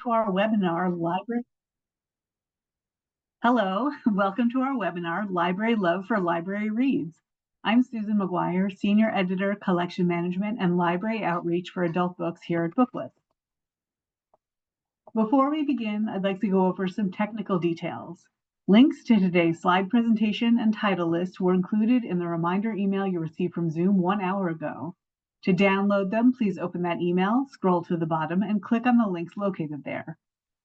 to our webinar, Hello, welcome to our webinar, Library Love for Library Reads. I'm Susan Maguire, Senior Editor, Collection Management and Library Outreach for Adult Books here at Booklist. Before we begin, I'd like to go over some technical details. Links to today's slide presentation and title list were included in the reminder email you received from Zoom 1 hour ago. To download them, please open that email, scroll to the bottom, and click on the links located there.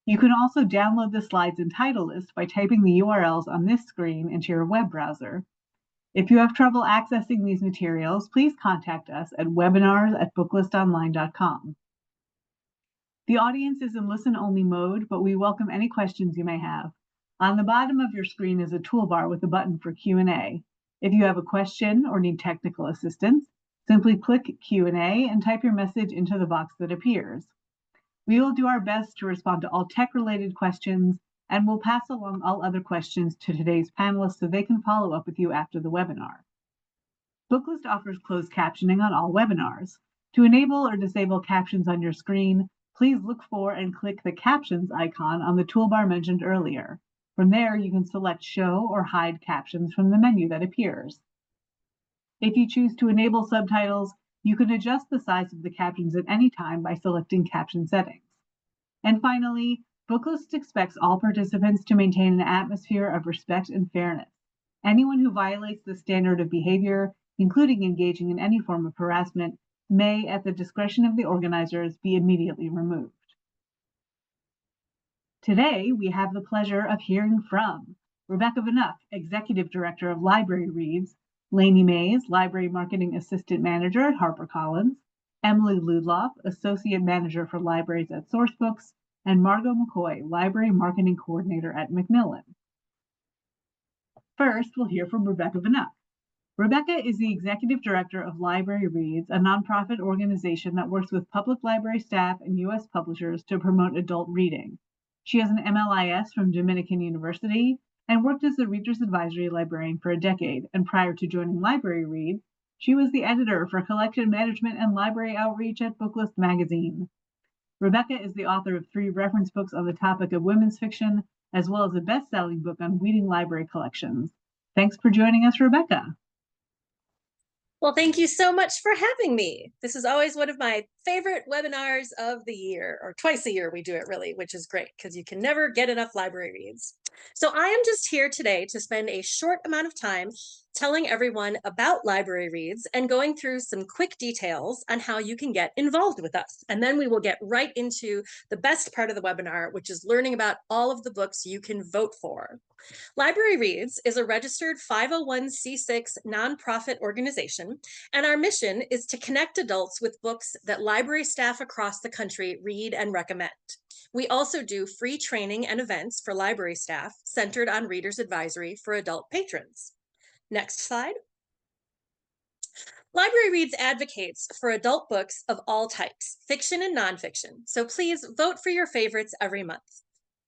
You can also download the slides and title list by typing the URLs on this screen into your web browser. If you have trouble accessing these materials, please contact us at webinars@booklistonline.com. The audience is in listen-only mode, but we welcome any questions you may have. On the bottom of your screen is a toolbar with a button for Q&A. If you have a question or need technical assistance, simply click Q&A and type your message into the box that appears. We will do our best to respond to all tech-related questions, and we'll pass along all other questions to today's panelists so they can follow up with you after the webinar. Booklist offers closed captioning on all webinars. To enable or disable captions on your screen, please look for and click the captions icon on the toolbar mentioned earlier. From there, you can select show or hide captions from the menu that appears. If you choose to enable subtitles, you can adjust the size of the captions at any time by selecting caption settings. And finally, Booklist expects all participants to maintain an atmosphere of respect and fairness. Anyone who violates the standard of behavior, including engaging in any form of harassment, may, at the discretion of the organizers, be immediately removed. Today, we have the pleasure of hearing from Rebecca Vnuk, Executive Director of LibraryReads, Lainey Mays, Library Marketing Assistant Manager at HarperCollins, Emily Ludloff, Associate Manager for Libraries at Sourcebooks, and Margot McCoy, Library Marketing Coordinator at Macmillan. First, we'll hear from Rebecca Vnuk. Rebecca is the Executive Director of LibraryReads, a nonprofit organization that works with public library staff and U.S. publishers to promote adult reading. She has an MLIS from Dominican University and worked as the Reader's Advisory Librarian for a decade, and prior to joining LibraryReads, she was the editor for Collection Management and Library Outreach at Booklist magazine. Rebecca is the author of 3 reference books on the topic of women's fiction, as well as a best-selling book on weeding library collections. Thanks for joining us, Rebecca. Well, thank you so much for having me. This is always one of my favorite webinars of the year, or twice a year we do it really, which is great because you can never get enough library reads. So I am just here today to spend a short amount of time telling everyone about LibraryReads and going through some quick details on how you can get involved with us. And then we will get right into the best part of the webinar, which is learning about all of the books you can vote for. LibraryReads is a registered 501c6 nonprofit organization, and our mission is to connect adults with books that library staff across the country read and recommend. We also do free training and events for library staff centered on Reader's Advisory for adult patrons. Next slide. LibraryReads advocates for adult books of all types, fiction and nonfiction, so please vote for your favorites every month.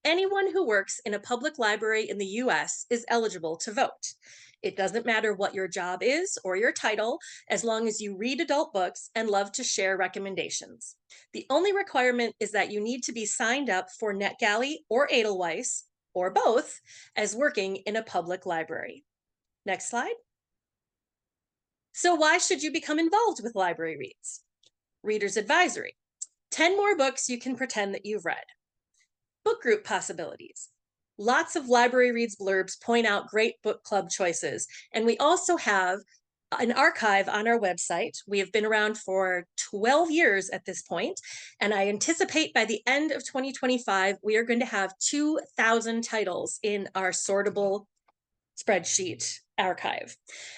Anyone who works in a public library in the US is eligible to vote. It doesn't matter what your job is or your title, as long as you read adult books and love to share recommendations. The only requirement is that you need to be signed up for NetGalley or Edelweiss, or both, as working in a public library. Next slide. So why should you become involved with LibraryReads? Reader's Advisory. 10 more books you can pretend that you've read. Book group possibilities. Lots of LibraryReads blurbs point out great book club choices. And we also have an archive on our website. We have been around for 12 years at this point, and I anticipate by the end of 2025, we are going to have 2,000 titles in our sortable spreadsheet archive.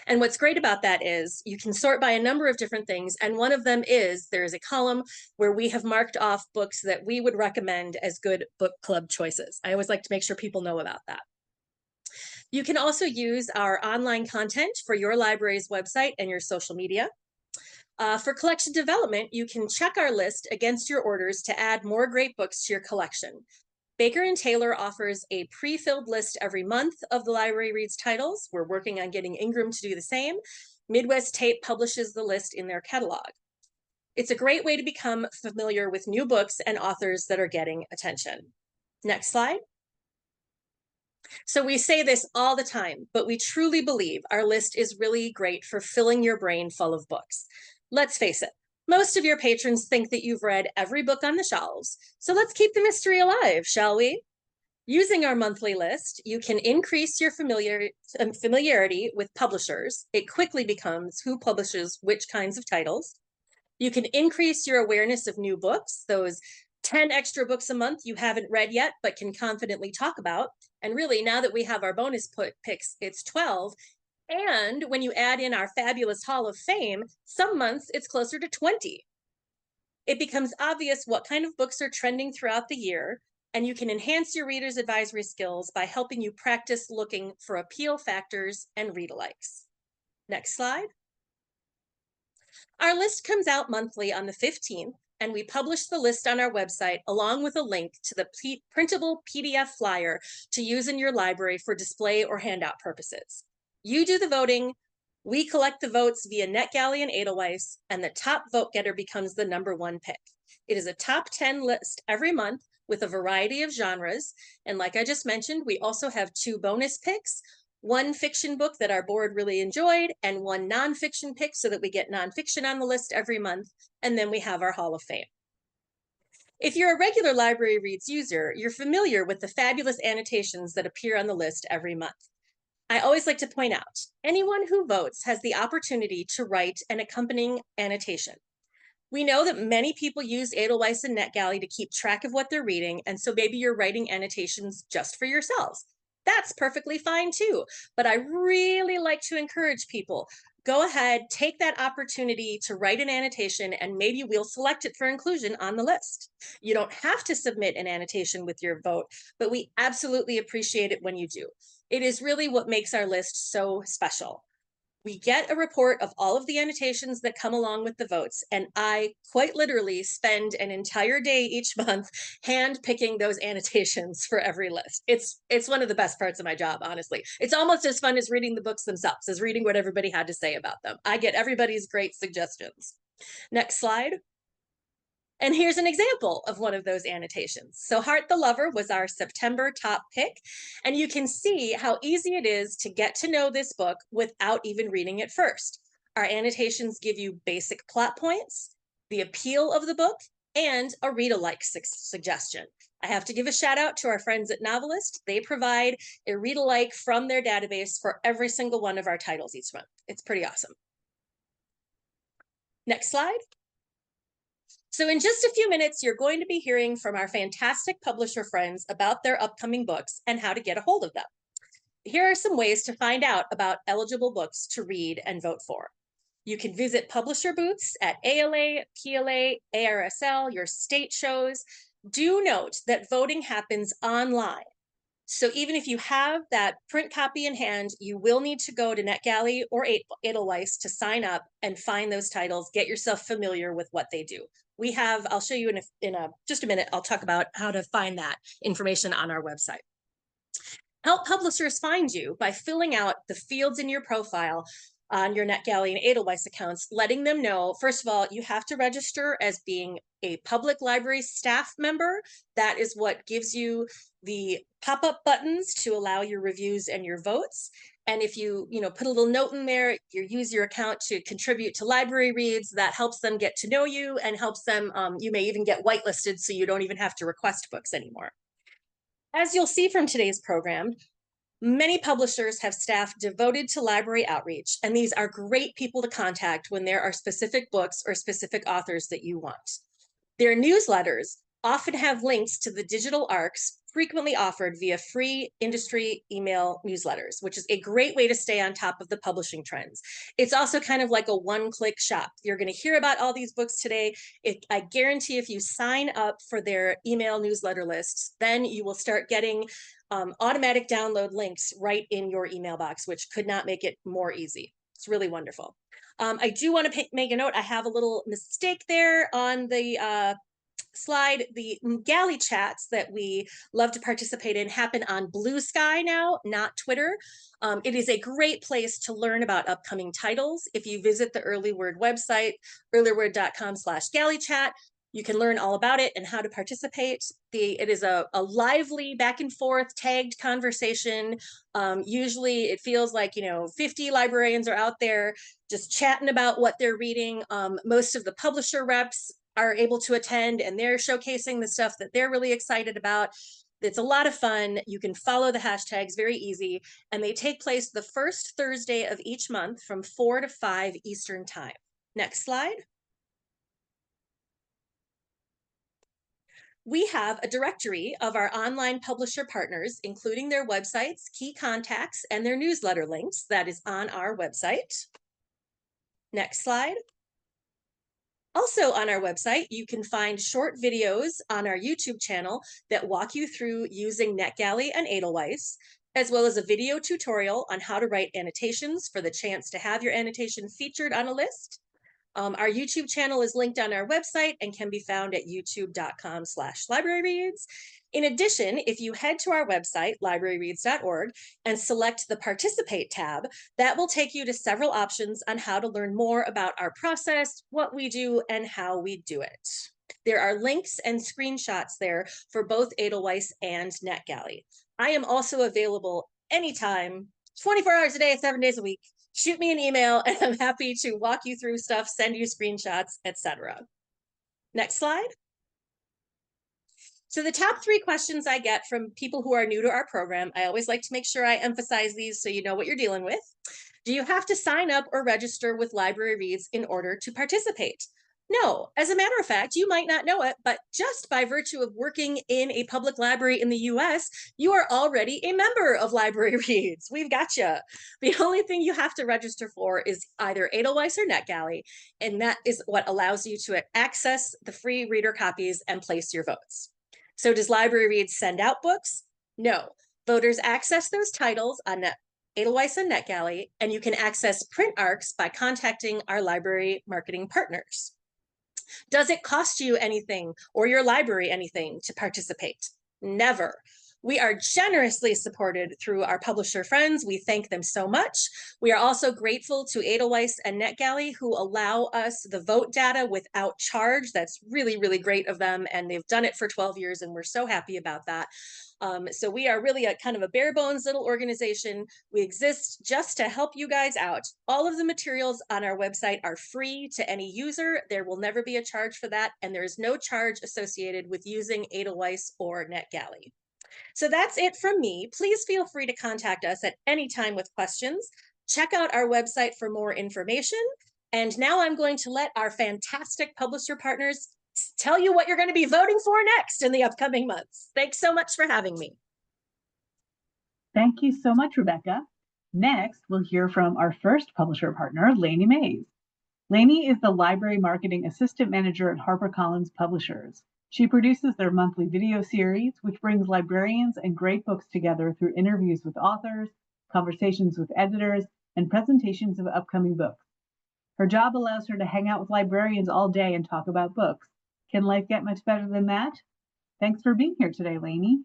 And what's great about that is you can sort by a number of different things, and one of them is there is a column where we have marked off books that we would recommend as good book club choices. I always like to make sure people know about that. You can also use our online content for your library's website and your social media. For collection development, you can check our list against your orders to add more great books to your collection. Baker & Taylor offers a pre-filled list every month of the LibraryReads titles. We're working on getting Ingram to do the same. Midwest Tape publishes the list in their catalog. It's a great way to become familiar with new books and authors that are getting attention. Next slide. So we say this all the time, but we truly believe our list is really great for filling your brain full of books. Let's face it, most of your patrons think that you've read every book on the shelves, so let's keep the mystery alive, shall we? Using our monthly list, you can increase your familiarity with publishers. It quickly becomes who publishes which kinds of titles. You can increase your awareness of new books, those 10 extra books a month you haven't read yet, but can confidently talk about. And really, now that we have our bonus picks, it's 12. And when you add in our fabulous Hall of Fame, some months it's closer to 20. It becomes obvious what kind of books are trending throughout the year, and you can enhance your reader's advisory skills by helping you practice looking for appeal factors and read-alikes. Next slide. Our list comes out monthly on the 15th, and we publish the list on our website along with a link to the printable PDF flyer to use in your library for display or handout purposes. You do the voting, we collect the votes via NetGalley and Edelweiss, and the top vote getter becomes the #1 pick. It is a top 10 list every month with a variety of genres. And like I just mentioned, we also have 2 bonus picks, 1 fiction book that our board really enjoyed, and 1 nonfiction pick so that we get nonfiction on the list every month. And then we have our Hall of Fame. If you're a regular Library Reads user, you're familiar with the fabulous annotations that appear on the list every month. I always like to point out, anyone who votes has the opportunity to write an accompanying annotation. We know that many people use Edelweiss and NetGalley to keep track of what they're reading, and so maybe you're writing annotations just for yourselves. That's perfectly fine too, but I really like to encourage people, go ahead, take that opportunity to write an annotation, and maybe we'll select it for inclusion on the list. You don't have to submit an annotation with your vote, but we absolutely appreciate it when you do. It is really what makes our list so special. We get a report of all of the annotations that come along with the votes, and I quite literally spend an entire day each month hand picking those annotations for every list. It's one of the best parts of my job, honestly. It's almost as fun as reading the books themselves, as reading what everybody had to say about them. I get everybody's great suggestions. Next slide. And here's an example of one of those annotations. So Heart the Lover was our September top pick, and you can see how easy it is to get to know this book without even reading it first. Our annotations give you basic plot points, the appeal of the book, and a read-alike suggestion. I have to give a shout out to our friends at Novelist. They provide a read-alike from their database for every single one of our titles each month. It's pretty awesome. Next slide. So in just a few minutes, you're going to be hearing from our fantastic publisher friends about their upcoming books and how to get a hold of them. Here are some ways to find out about eligible books to read and vote for. You can visit publisher booths at ALA, PLA, ARSL, your state shows. Do note that voting happens online. So even if you have that print copy in hand, you will need to go to NetGalley or Edelweiss to sign up and find those titles, get yourself familiar with what they do. We have, I'll show you in just a minute, I'll talk about how to find that information on our website. Help publishers find you by filling out the fields in your profile on your NetGalley and Edelweiss accounts, letting them know, first of all, you have to register as being a public library staff member. That is what gives you the pop-up buttons to allow your reviews and your votes. And if you put a little note in there, you use your account to contribute to LibraryReads, that helps them get to know you and helps them, you may even get whitelisted so you don't even have to request books anymore. As you'll see from today's program, many publishers have staff devoted to library outreach, and these are great people to contact when there are specific books or specific authors that you want. Their newsletters often have links to the digital ARCs frequently offered via free industry email newsletters, which is a great way to stay on top of the publishing trends. It's also kind of like a one-click shop. You're going to hear about all these books today. I guarantee if you sign up for their email newsletter lists, then you will start getting automatic download links right in your email box, which could not make it more easy. It's really wonderful. I do want to make a note. I have a little mistake there on the slide, the galley chats that we love to participate in happen on Blue Sky now, not Twitter. It is a great place to learn about upcoming titles. If you visit the Early Word website, earlyword.com/galley chat, you can learn all about it and how to participate. It is a lively back and forth tagged conversation. Usually it feels like, 50 librarians are out there just chatting about what they're reading. Most of the publisher reps are able to attend, and they're showcasing the stuff that they're really excited about. It's a lot of fun. You can follow the hashtags, very easy, and they take place the first Thursday of each month from 4 to 5 Eastern time. Next slide. We have a directory of our online publisher partners, including their websites, key contacts, and their newsletter links. That is on our website. Next slide. Also on our website, you can find short videos on our YouTube channel that walk you through using NetGalley and Edelweiss, as well as a video tutorial on how to write annotations for the chance to have your annotation featured on a list. Our YouTube channel is linked on our website and can be found at youtube.com/libraryreads. In addition, if you head to our website, libraryreads.org, and select the Participate tab, that will take you to several options on how to learn more about our process, what we do, and how we do it. There are links and screenshots there for both Edelweiss and NetGalley. I am also available anytime, 24 hours a day, 7 days a week. Shoot me an email and I'm happy to walk you through stuff, send you screenshots, etc. Next slide. So the top 3 questions I get from people who are new to our program, I always like to make sure I emphasize these so you know what you're dealing with. Do you have to sign up or register with LibraryReads in order to participate? No, as a matter of fact, you might not know it, but just by virtue of working in a public library in the US, you are already a member of LibraryReads. We've got you. The only thing you have to register for is either Edelweiss or NetGalley, and that is what allows you to access the free reader copies and place your votes. So does LibraryReads send out books? No. Voters access those titles on Edelweiss and NetGalley, and you can access print ARCs by contacting our library marketing partners. Does it cost you anything or your library anything to participate? Never. We are generously supported through our publisher friends. We thank them so much. We are also grateful to Edelweiss and NetGalley, who allow us the vote data without charge. That's really, really great of them, and they've done it for 12 years, and we're so happy about that. So we are really a kind of a bare bones little organization. We exist just to help you guys out. All of the materials on our website are free to any user. There will never be a charge for that, and there is no charge associated with using Edelweiss or NetGalley. So that's it from me. Please feel free to contact us at any time with questions. Check out our website for more information. And now I'm going to let our fantastic publisher partners tell you what you're going to be voting for next in the upcoming months. Thanks so much for having me. Thank you so much, Rebecca. Next, we'll hear from our first publisher partner, Lainey Mays. Lainey is the Library Marketing Assistant Manager at HarperCollins Publishers. She produces their monthly video series, which brings librarians and great books together through interviews with authors, conversations with editors, and presentations of upcoming books. Her job allows her to hang out with librarians all day and talk about books. Can life get much better than that? Thanks for being here today, Lainey.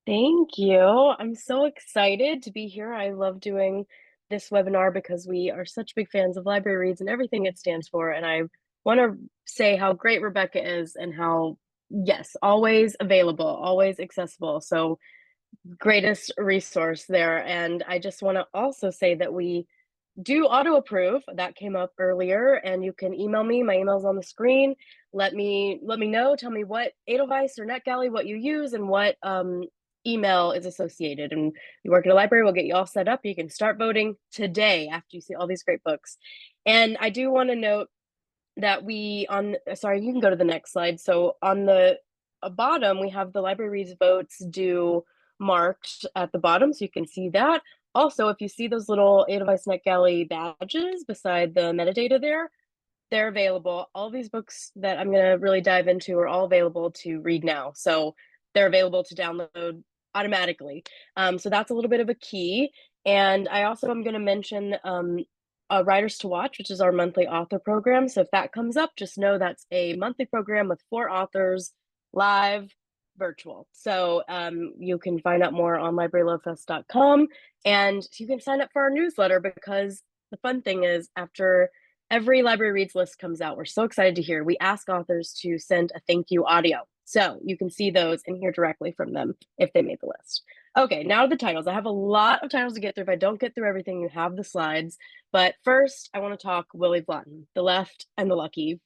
Thank you. I'm so excited to be here. I love doing this webinar because we are such big fans of LibraryReads and everything it stands for. And I want to say how great Rebecca is and how, yes, always available, always accessible. So greatest resource there. And I just want to also say that we do auto approve. That came up earlier, and you can email me. My email's on the screen. Let me know. Tell me what Edelweiss or NetGalley, what you use, and what email is associated. And you work at a library, we'll get you all set up. You can start voting today after you see all these great books. And I do want to note that sorry, you can go to the next slide. So on the bottom, we have the LibraryReads votes due marked at the bottom, so you can see that. Also, if you see those little Edelweiss NetGalley badges beside the metadata there, they're available. All these books that I'm going to really dive into are all available to read now. So they're available to download automatically. So that's a little bit of a key. And I also am going to mention Writers to Watch, which is our monthly author program. So if that comes up, just know that's a monthly program with 4 authors, live, virtual. So you can find out more on librarylovefest.com, and you can sign up for our newsletter, because the fun thing is, after every Library Reads list comes out, we're so excited to hear, we ask authors to send a thank you audio. So you can see those and hear directly from them if they made the list. Okay, now the titles. I have a lot of titles to get through. If I don't get through everything, you have the slides. But first, I want to talk Willie Bloughton, The Left and the Lucky.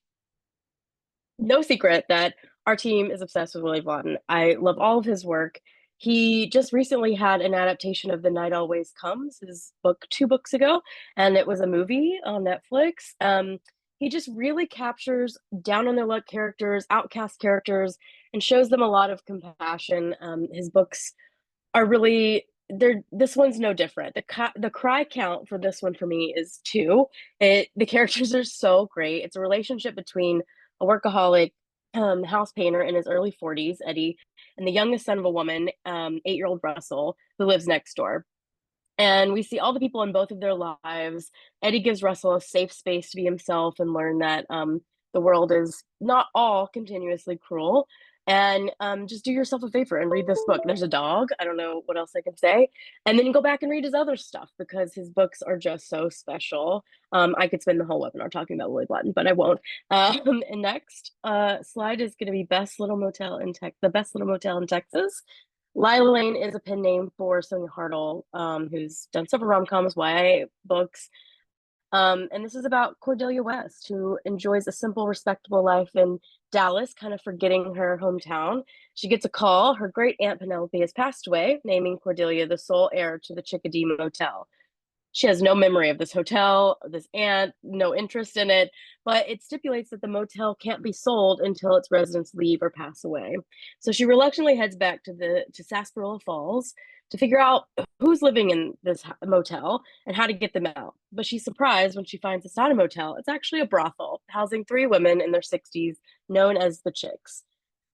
No secret that our team is obsessed with Willie Bloughton. I love all of his work. He just recently had an adaptation of The Night Always Comes, his book 2 books ago, and it was a movie on Netflix. He just really captures down on their luck characters, outcast characters, and shows them a lot of compassion. His books are really, this one's no different. The cry count for this one for me is 2. The characters are so great. It's a relationship between a workaholic house painter in his early 40s, Eddie, and the youngest son of a woman, 8-year-old Russell, who lives next door. And we see all the people in both of their lives. Eddie gives Russell a safe space to be himself and learn that the world is not all continuously cruel. And just do yourself a favor and read this book. There's a dog. I don't know what else I can say. And then go back and read his other stuff, because his books are just so special. I could spend the whole webinar talking about Willie Bloughton, but I won't. And next slide is going to be the best little motel in Texas. Lila Lane is a pen name for Sonia Hartle, who's done several rom-coms, YA books. And this is about Cordelia West, who enjoys a simple, respectable life in Dallas, kind of forgetting her hometown. She gets a call. Her great aunt Penelope has passed away, naming Cordelia the sole heir to the Chickadee Motel. She has no memory of this hotel, this aunt, no interest in it, but it stipulates that the motel can't be sold until its residents leave or pass away. So she reluctantly heads back to Sarsaparilla Falls to figure out who's living in this motel and how to get them out. But she's surprised when she finds it's not a motel. It's actually a brothel housing 3 women in their 60s, known as the Chicks.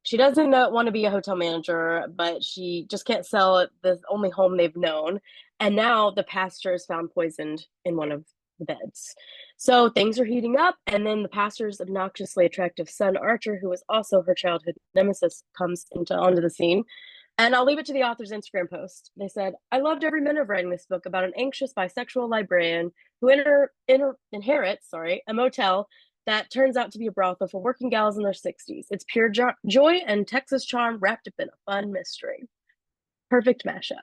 She doesn't want to be a hotel manager, but she just can't sell it, the only home they've known. And now the pastor is found poisoned in one of the beds. So things are heating up, and then the pastor's obnoxiously attractive son, Archer, who was also her childhood nemesis, comes onto the scene. And I'll leave it to the author's Instagram post. They said, "I loved every minute of writing this book about an anxious bisexual librarian who inherits a motel that turns out to be a brothel for working gals in their 60s. It's pure joy and Texas charm wrapped up in a fun mystery." Perfect mashup.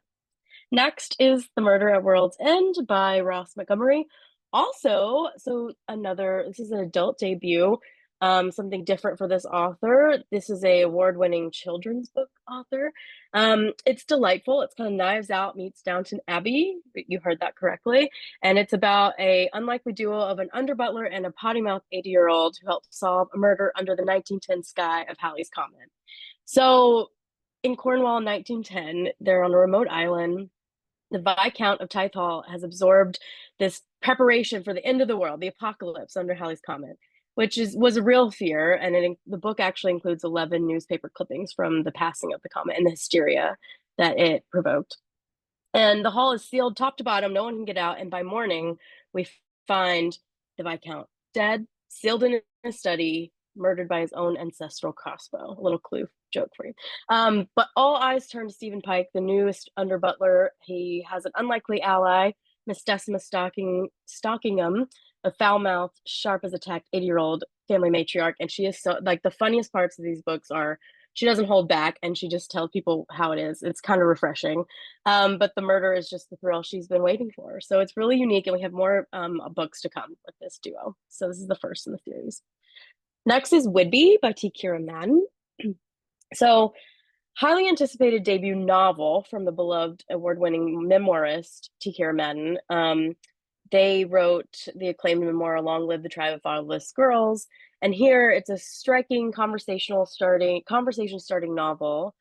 Next is The Murder at World's End by Ross Montgomery. Also, this is an adult debut, something different for this author. This is a award-winning children's book author. It's delightful. It's kind of Knives Out meets Downton Abbey. You heard that correctly. And it's about a unlikely duo of an underbutler and a potty-mouthed 80-year-old who help solve a murder under the 1910 sky of Halley's Comet. So in Cornwall in 1910, they're on a remote island. The Viscount of Tythe Hall has absorbed this preparation for the end of the world, the apocalypse under Halley's Comet, which was a real fear. And the book actually includes 11 newspaper clippings from the passing of the comet and the hysteria that it provoked. And the hall is sealed top to bottom. No one can get out. And by morning, we find the Viscount dead, sealed in a study, murdered by his own ancestral crossbow. A little clue joke for you. But all eyes turn to Stephen Pike, the newest under butler. He has an unlikely ally, Miss Decima Stockingham, a foul-mouthed, sharp as a tack 80-year-old family matriarch. And she is so, the funniest parts of these books are she doesn't hold back and she just tells people how it is. It's kind of refreshing. But the murder is just the thrill she's been waiting for. So it's really unique, and we have more books to come with this duo. So this is the first in the series. Next is Whidbey by T. Kira Madden. So, highly anticipated debut novel from the beloved award-winning memoirist T. Kira Madden. They wrote the acclaimed memoir Long Live the Tribe of Fatherless Girls, and here it's a striking conversation starting novel.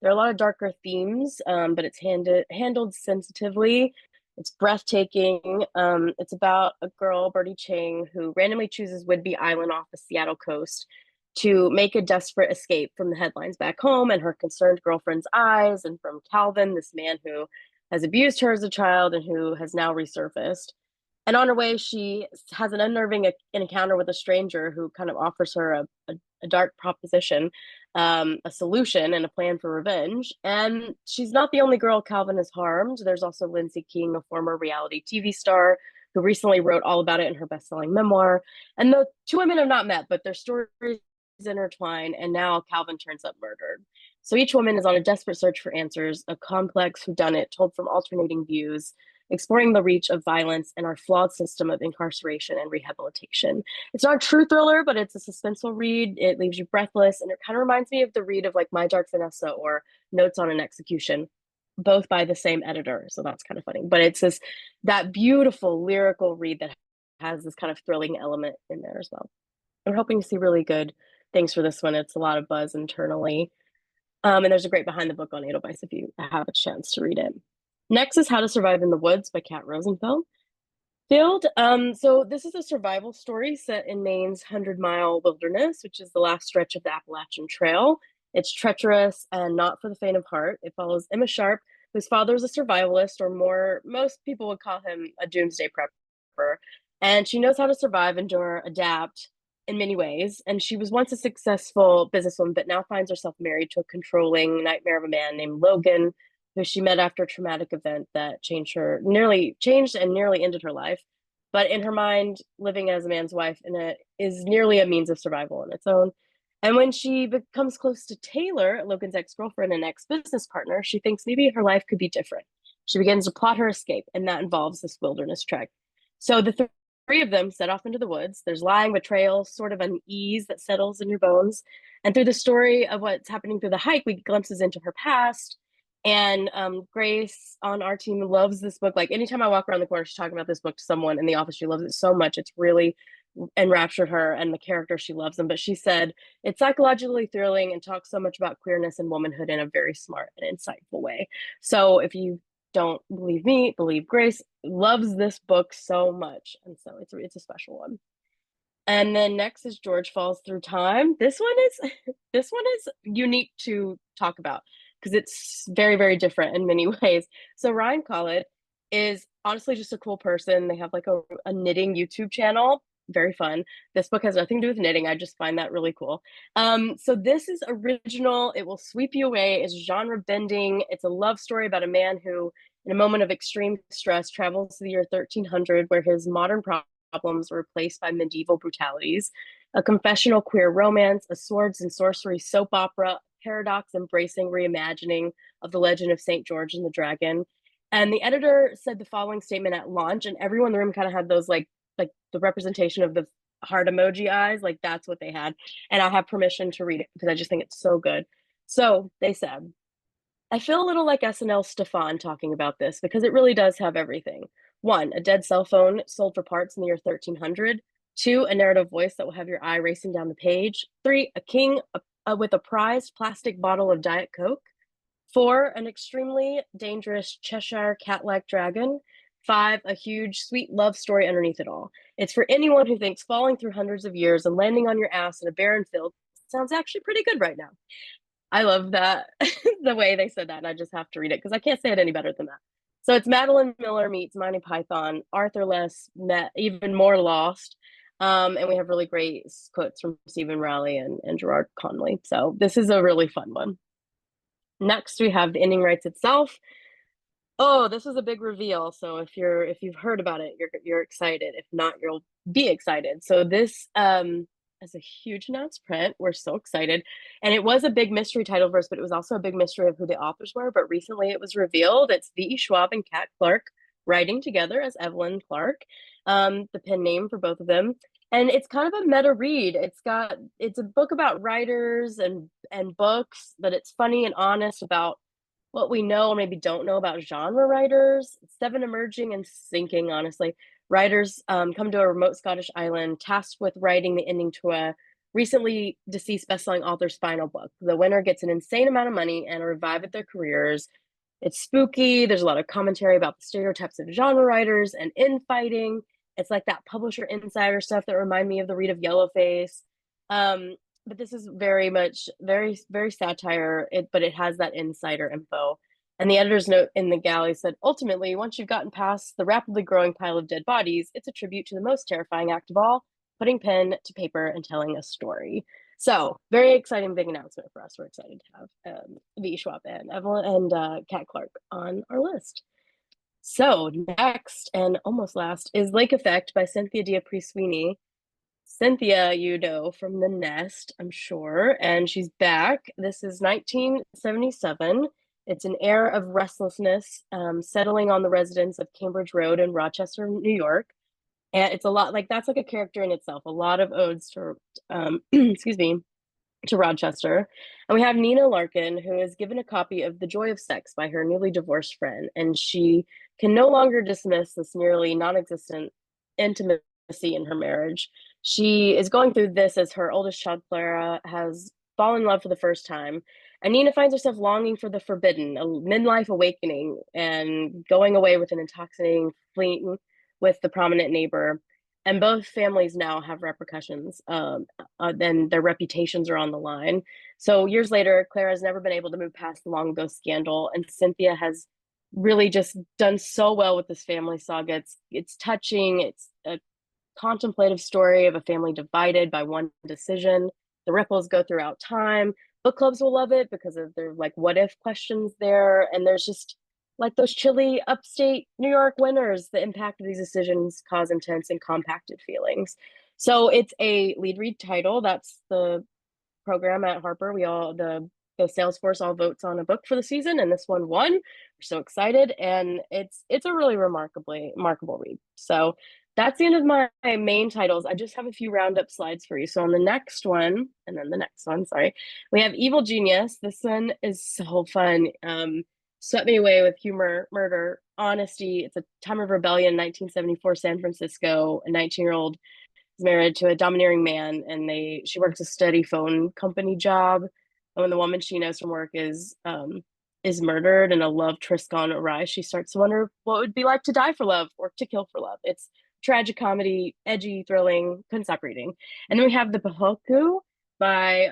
There are a lot of darker themes, but it's handled sensitively. It's breathtaking. It's about a girl, Birdie Chang, who randomly chooses Whidbey Island off the Seattle coast to make a desperate escape from the headlines back home and her concerned girlfriend's eyes, and from Calvin, this man who has abused her as a child and who has now resurfaced. And on her way, she has an unnerving encounter with a stranger who kind of offers her a dark proposition, a solution, and a plan for revenge. And she's not the only girl Calvin has harmed. There's also Lindsay King, a former reality TV star, who recently wrote all about it in her best-selling memoir. And the two women have not met, but their stories intertwine, and now Calvin turns up murdered. So each woman is on a desperate search for answers, a complex whodunit told from alternating views, exploring the reach of violence and our flawed system of incarceration and rehabilitation. It's not a true thriller, but it's a suspenseful read. It leaves you breathless, and it kind of reminds me of the read of like My Dark Vanessa or Notes on an Execution, both by the same editor. So that's kind of funny. But it's that beautiful lyrical read that has this kind of thrilling element in there as well. I'm hoping to see really good things for this one. It's a lot of buzz internally. And there's a great behind the book on Edelweiss if you have a chance to read it. Next is How to Survive in the Woods by Kat Rosenfeld. So this is a survival story set in Maine's 100-mile wilderness, which is the last stretch of the Appalachian Trail. It's treacherous and not for the faint of heart. It follows Emma Sharp, whose father is a survivalist, or most people would call him a doomsday prepper. And she knows how to survive, endure, adapt in many ways. And she was once a successful businesswoman, but now finds herself married to a controlling nightmare of a man named Logan, who she met after a traumatic event that changed and nearly ended her life. But in her mind, living as a man's wife is nearly a means of survival on its own. And when she becomes close to Taylor, Logan's ex-girlfriend and ex-business partner, she thinks maybe her life could be different. She begins to plot her escape, and that involves this wilderness trek. So the three of them set off into the woods. There's lying, betrayal, sort of an ease that settles in your bones. And through the story of what's happening through the hike, we get glimpses into her past. And Grace on our team loves this book. Like anytime I walk around the corner, she's talking about this book to someone in the office. She loves it so much. It's really enraptured her, and the character, she loves them. But she said it's psychologically thrilling and talks so much about queerness and womanhood in a very smart and insightful way. So if you don't believe me, believe Grace. Loves this book so much, and so it's a special one. And then next is George Falls Through Time. This one is unique to talk about because it's very, very different in many ways. So Ryan Collett is honestly just a cool person. They have like a knitting YouTube channel. Very fun. This book has nothing to do with knitting. I just find that really cool. So this is original. It will sweep you away. It's genre bending. It's a love story about a man who, in a moment of extreme stress, travels to the year 1300, where his modern problems were replaced by medieval brutalities. A confessional queer romance, a swords and sorcery soap opera, paradox embracing reimagining of the legend of St. George and the Dragon. And the editor said the following statement at launch, and everyone in the room kind of had those like the representation of the heart emoji eyes, like that's what they had. And I have permission to read it because I just think it's so good. So they said, I feel a little like SNL Stefan talking about this because it really does have everything. 1, a dead cell phone sold for parts in the year 1300. 2, a narrative voice that will have your eye racing down the page. 3, a king with a prized plastic bottle of Diet Coke. 4, an extremely dangerous Cheshire cat-like dragon. 5, a huge, sweet love story underneath it all. It's for anyone who thinks falling through hundreds of years and landing on your ass in a barren field sounds actually pretty good right now. I love that, the way they said that, and I just have to read it because I can't say it any better than that. So it's Madeline Miller meets Monty Python, Arthur Less met even more lost, and we have really great quotes from Stephen Rowley and Gerard Conley. So this is a really fun one. Next, we have The Ending Writes Itself. Oh, this was a big reveal. So if you've heard about it, you're excited. If not, you'll be excited. So this is a huge announced print. We're so excited. And it was a big mystery title for us, but it was also a big mystery of who the authors were. But recently it was revealed. It's V.E. Schwab and Kat Clark writing together as Evelyn Clark, the pen name for both of them. And it's kind of a meta read. It's a book about writers and books, but it's funny and honest about what we know or maybe don't know about genre writers. 7 emerging and sinking, honestly. Writers come to a remote Scottish island tasked with writing the ending to a recently deceased bestselling author's final book. The winner gets an insane amount of money and a revive at their careers. It's spooky. There's a lot of commentary about the stereotypes of genre writers and infighting. It's like that publisher insider stuff that remind me of the read of Yellowface. But this is very much very satire, but it has that insider info. And the editor's note in the galley said, ultimately, once you've gotten past the rapidly growing pile of dead bodies, it's a tribute to the most terrifying act of all, putting pen to paper and telling a story. So very exciting, big announcement for us. We're excited to have V. Schwab and Evelyn and Kat Clark on our list. So next and almost last is Lake Effect by Cynthia D'Apri-Sweeney. Cynthia, you know, from The Nest, I'm sure, and she's back. This is 1977. It's an air of restlessness settling on the residents of Cambridge Road in Rochester, New York. And it's a lot like that's like a character in itself, a lot of odes to, excuse me, to Rochester. And we have Nina Larkin, who is given a copy of The Joy of Sex by her newly divorced friend. And she can no longer dismiss this nearly non-existent intimacy in her marriage. She is going through this as her oldest child, Clara, has fallen in love for the first time. And Nina finds herself longing for the forbidden, a midlife awakening, and going away with an intoxicating fling with the prominent neighbor. And both families now have repercussions, and their reputations are on the line. So years later, Clara has never been able to move past the long ago scandal, and Cynthia has really just done so well with this family saga. It's touching. It's a contemplative story of a family divided by one decision. The ripples go throughout time. Book clubs will love it because of their like what if questions there, and there's just like those chilly upstate New York winters, the impact of these decisions cause intense and compacted feelings. So it's a lead read title. That's the program at Harper. The Salesforce all votes on a book for the season, and this one won. We're so excited, and it's a really remarkable read. So that's the end of my main titles. I just have a few roundup slides for you. So on the next one, and then the next one, sorry, we have Evil Genius. This one is so fun. Swept me away with humor, murder, honesty. It's a time of rebellion, 1974 San Francisco. A 19-year-old is married to a domineering man, and she works a steady phone company job. And when the woman she knows from work is murdered and a love tryst gone awry, she starts to wonder what it would be like to die for love or to kill for love. It's tragic comedy, edgy, thrilling, couldn't stop reading. And then we have The Pahoku by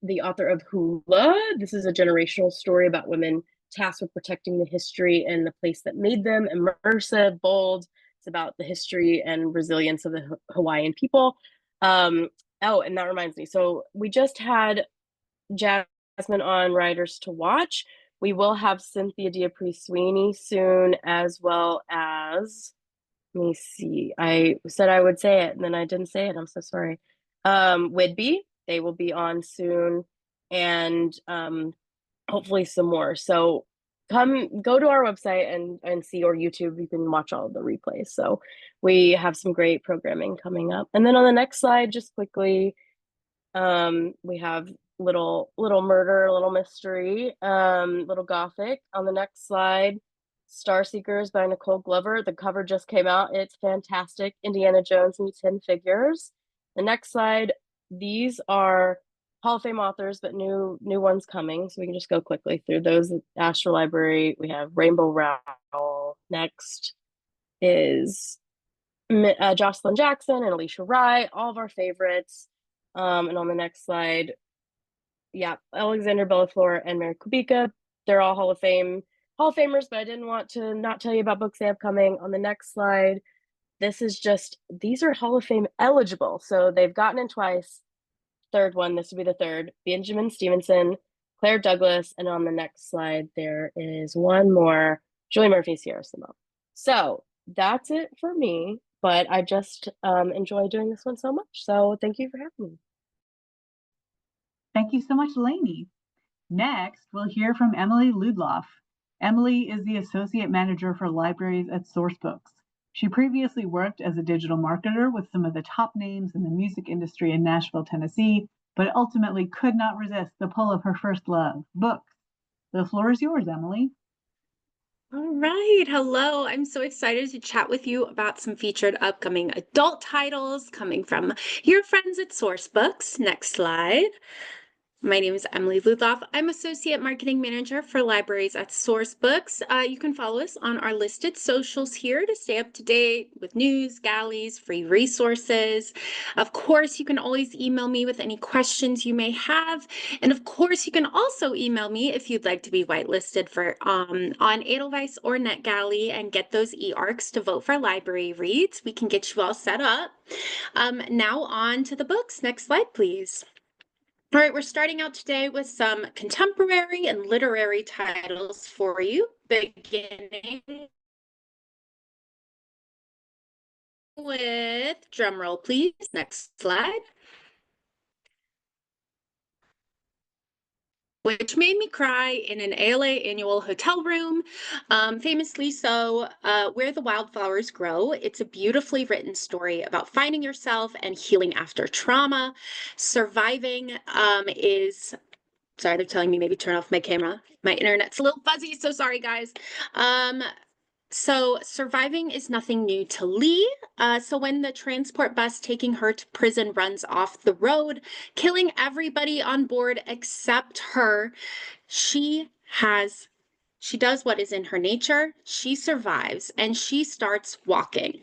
the author of Hula. This is a generational story about women tasked with protecting the history and the place that made them. Immersive, bold. It's about the history and resilience of the Hawaiian people. Oh, and that reminds me. So we just had Jasmine on Writers to Watch. We will have Cynthia D'Apri-Sweeney soon, as well as, let me see, I said I would say it and then I didn't say it. I'm so sorry. Whidbey, they will be on soon, and hopefully some more. So go to our website and see, or YouTube, you can watch all of the replays. So we have some great programming coming up. And then on the next slide, just quickly, we have little murder, little mystery, little gothic. On the next slide, Star Seekers by Nicole Glover. The cover just came out. It's fantastic. Indiana Jones meets Hidden Figures. The next slide, these are Hall of Fame authors, but new ones coming. So we can just go quickly through those. Astro Library, we have Rainbow Rowell. Next is Jocelyn Jackson and Alicia Wright, all of our favorites. And on the next slide, yeah, Alexander Bellafleur and Mary Kubica. They're all Hall of Famers, but I didn't want to not tell you about books they have coming. On the next slide, these are Hall of Fame eligible. So they've gotten in twice. Third one, this would be the third. Benjamin Stevenson, Claire Douglas, and on the next slide, there is one more, Julie Murphy, Sierra Simone. So that's it for me, but I just enjoy doing this one so much. So thank you for having me. Thank you so much, Lainey. Next, we'll hear from Emily Ludloff. Emily is the Associate Manager for Libraries at Sourcebooks. She previously worked as a digital marketer with some of the top names in the music industry in Nashville, Tennessee, but ultimately could not resist the pull of her first love, books. The floor is yours, Emily. All right. Hello. I'm so excited to chat with you about some featured upcoming adult titles coming from your friends at Sourcebooks. Next slide. My name is Emily Ludloff. I'm Associate Marketing Manager for Libraries at Sourcebooks. You can follow us on our listed socials here to stay up to date with news, galleys, free resources. Of course, you can always email me with any questions you may have. And of course, you can also email me if you'd like to be whitelisted for on Edelweiss or NetGalley and get those e-arcs to vote for Library Reads. We can get you all set up. Now on to the books. Next slide, please. All right, we're starting out today with some contemporary and literary titles for you, beginning with, drumroll please, next slide. Which Made Me Cry in an ALA Annual Hotel Room, famously so, Where the Wildflowers Grow. It's a beautifully written story about finding yourself and healing after trauma. Surviving is... Sorry, they're telling me maybe turn off my camera. My internet's a little fuzzy, so sorry, guys. So surviving is nothing new to Lee. So when the transport bus taking her to prison runs off the road, killing everybody on board except her, she does what is in her nature. She survives and she starts walking.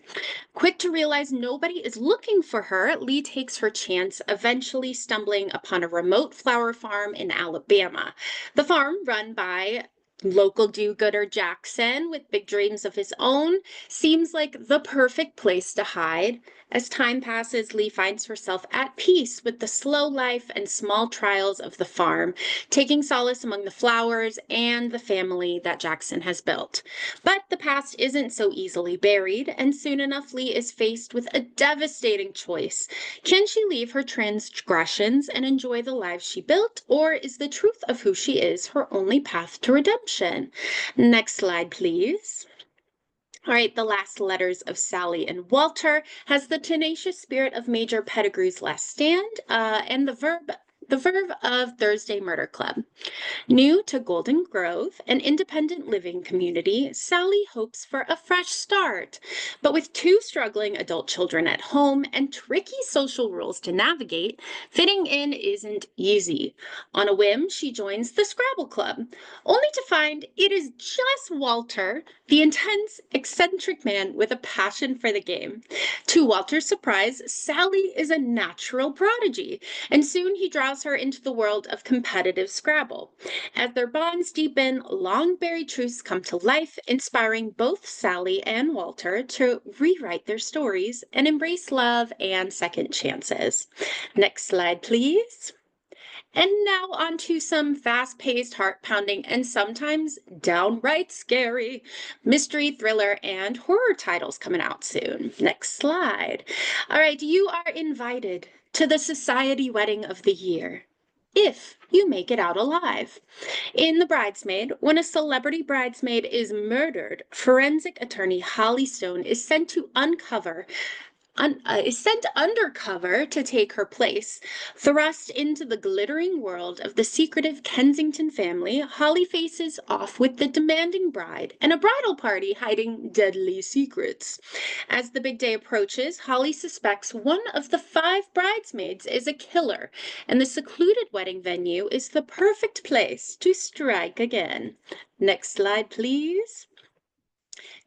Quick to realize nobody is looking for her, Lee takes her chance, eventually stumbling upon a remote flower farm in Alabama. The farm, run by local do-gooder Jackson with big dreams of his own, seems like the perfect place to hide. As time passes, Lee finds herself at peace with the slow life and small trials of the farm, taking solace among the flowers and the family that Jackson has built. But the past isn't so easily buried, and soon enough Lee is faced with a devastating choice. Can she leave her transgressions and enjoy the life she built, or is the truth of who she is her only path to redemption? Next slide, please. All right, The Last Letters of Sally and Walter has the tenacious spirit of Major Pettigrew's Last Stand and the verve of Thursday Murder Club. New to Golden Grove, an independent living community, Sally hopes for a fresh start. But with two struggling adult children at home and tricky social rules to navigate, fitting in isn't easy. On a whim, she joins the Scrabble Club, only to find it is just Walter, the intense, eccentric man with a passion for the game. To Walter's surprise, Sally is a natural prodigy, and soon he draws her into the world of competitive Scrabble. As their bonds deepen, long-buried truths come to life, inspiring both Sally and Walter to rewrite their stories and embrace love and second chances. Next slide, please. And now on to some fast-paced, heart-pounding, and sometimes downright scary mystery, thriller, and horror titles coming out soon. Next slide. All right, you are invited to the society wedding of the year, if you make it out alive. In The Bridesmaid, when a celebrity bridesmaid is murdered, forensic attorney Holly Stone is sent undercover to take her place. Thrust into the glittering world of the secretive Kensington family, Holly faces off with the demanding bride and a bridal party hiding deadly secrets. As the big day approaches, Holly suspects one of the 5 bridesmaids is a killer, and the secluded wedding venue is the perfect place to strike again. Next slide, please.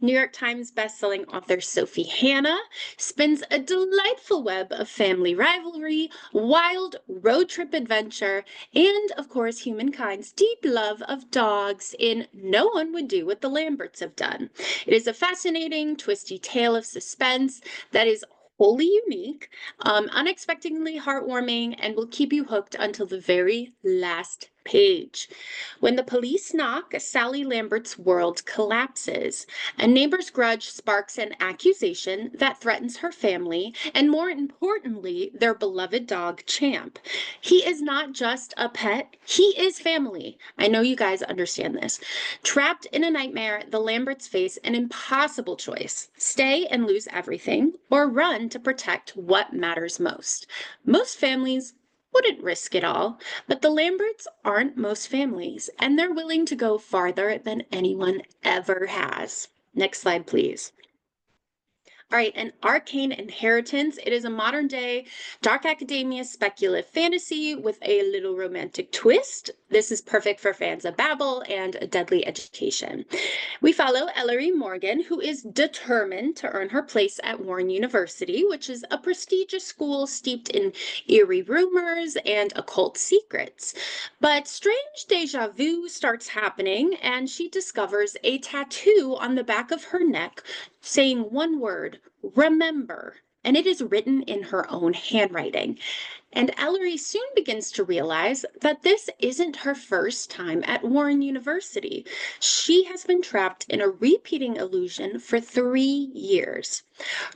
New York Times bestselling author Sophie Hannah spins a delightful web of family rivalry, wild road trip adventure, and, of course, humankind's deep love of dogs in No One Would Do What the Lamberts Have Done. It is a fascinating, twisty tale of suspense that is wholly unique, unexpectedly heartwarming, and will keep you hooked until the very last page. When the police knock, Sally Lambert's world collapses. A neighbor's grudge sparks an accusation that threatens her family, and more importantly, their beloved dog, Champ. He is not just a pet, he is family. I know you guys understand this. Trapped in a nightmare, the Lamberts face an impossible choice: stay and lose everything, or run to protect what matters most. Most families wouldn't risk it all, but the Lamberts aren't most families, and they're willing to go farther than anyone ever has. Next slide, please. All right, an arcane inheritance. It is a modern day dark academia speculative fantasy with a little romantic twist. This is perfect for fans of Babel and a deadly education. We follow Ellery Morgan, who is determined to earn her place at Warren University, which is a prestigious school steeped in eerie rumors and occult secrets. But strange deja vu starts happening, and she discovers a tattoo on the back of her neck saying one word, remember, and it is written in her own handwriting. And Ellery soon begins to realize that this isn't her first time at Warren University. She has been trapped in a repeating illusion for 3 years.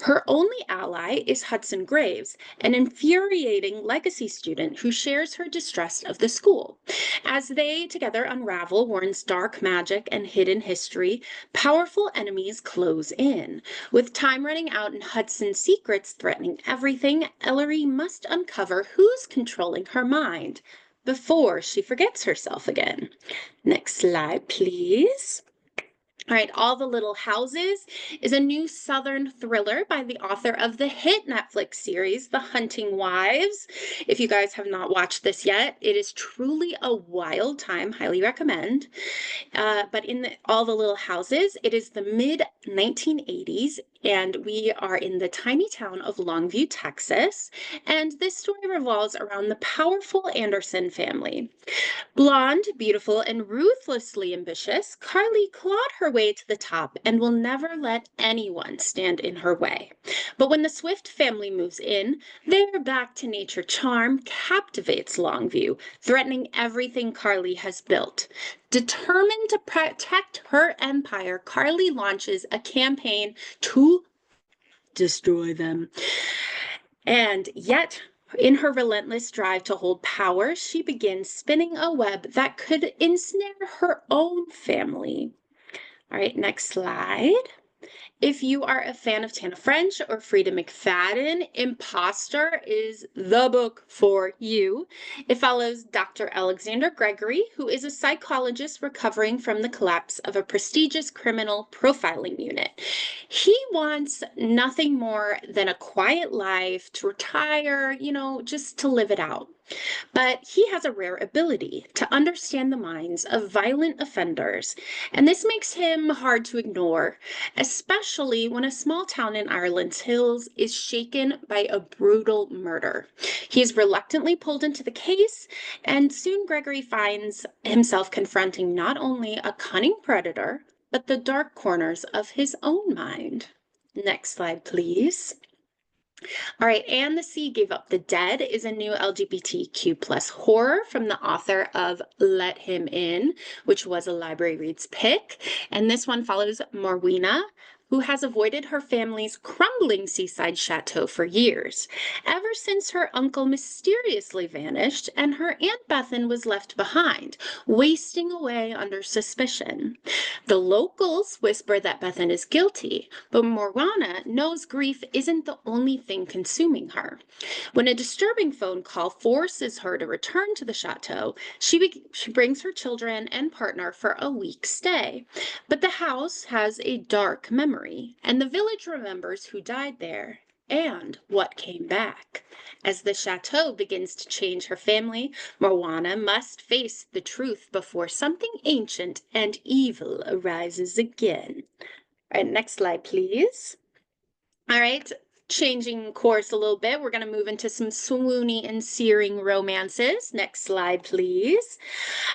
Her only ally is Hudson Graves, an infuriating legacy student who shares her distrust of the school. As they together unravel Warren's dark magic and hidden history, powerful enemies close in. With time running out and Hudson's secrets threatening everything, Ellery must uncover who's controlling her mind before she forgets herself again. Next slide, please. All right, All the Little Houses is a new Southern thriller by the author of the hit Netflix series, The Hunting Wives. If you guys have not watched this yet, it is truly a wild time. Highly recommend. But in All the Little Houses, it is the mid-1980s, and we are in the tiny town of Longview, Texas. And this story revolves around the powerful Anderson family. Blonde, beautiful, and ruthlessly ambitious, Carly clawed her way to the top and will never let anyone stand in her way. But when the Swift family moves in, their back-to-nature charm captivates Longview, threatening everything Carly has built. Determined to protect her empire, Carly launches a campaign to destroy them. And yet, in her relentless drive to hold power, she begins spinning a web that could ensnare her own family. All right, next slide. If you are a fan of Tana French or Frida McFadden, Imposter is the book for you. It follows Dr. Alexander Gregory, who is a psychologist recovering from the collapse of a prestigious criminal profiling unit. He wants nothing more than a quiet life, to retire, just to live it out. But he has a rare ability to understand the minds of violent offenders, and this makes him hard to ignore, especially when a small town in Ireland's hills is shaken by a brutal murder. He is reluctantly pulled into the case, and soon Gregory finds himself confronting not only a cunning predator, but the dark corners of his own mind. Next slide, please. All right, And the Sea Gave Up the Dead is a new LGBTQ plus horror from the author of Let Him In, which was a Library Reads pick. And this one follows Morwena, who has avoided her family's crumbling seaside chateau for years, ever since her uncle mysteriously vanished and her Aunt Bethan was left behind, wasting away under suspicion. The locals whisper that Bethan is guilty, but Morwana knows grief isn't the only thing consuming her. When a disturbing phone call forces her to return to the chateau, she brings her children and partner for a week stay. But the house has a dark memory, and the village remembers who died there and what came back. As the chateau begins to change her family, Morwana must face the truth before something ancient and evil arises again. All right, next slide, please. All right, changing course a little bit, we're going to move into some swoony and searing romances. Next slide, please.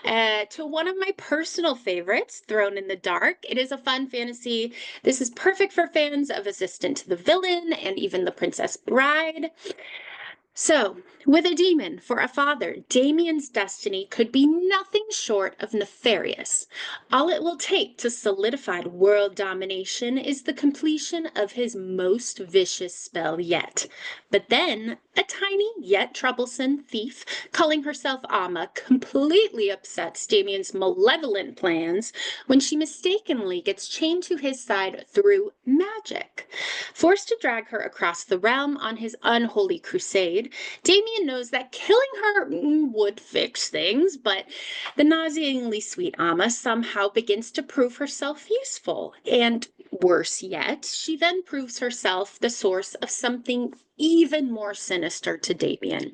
To one of my personal favorites, Thrown in the Dark. It is a fun fantasy. This is perfect for fans of Assistant to the Villain and even The Princess Bride. So, with a demon for a father, Damien's destiny could be nothing short of nefarious. All it will take to solidify world domination is the completion of his most vicious spell yet. But then, a tiny yet troublesome thief, calling herself Amma, completely upsets Damien's malevolent plans when she mistakenly gets chained to his side through magic. Forced to drag her across the realm on his unholy crusade, Damien knows that killing her would fix things, but the nauseatingly sweet Amma somehow begins to prove herself useful. And Worse yet, she then proves herself the source of something even more sinister to Damien.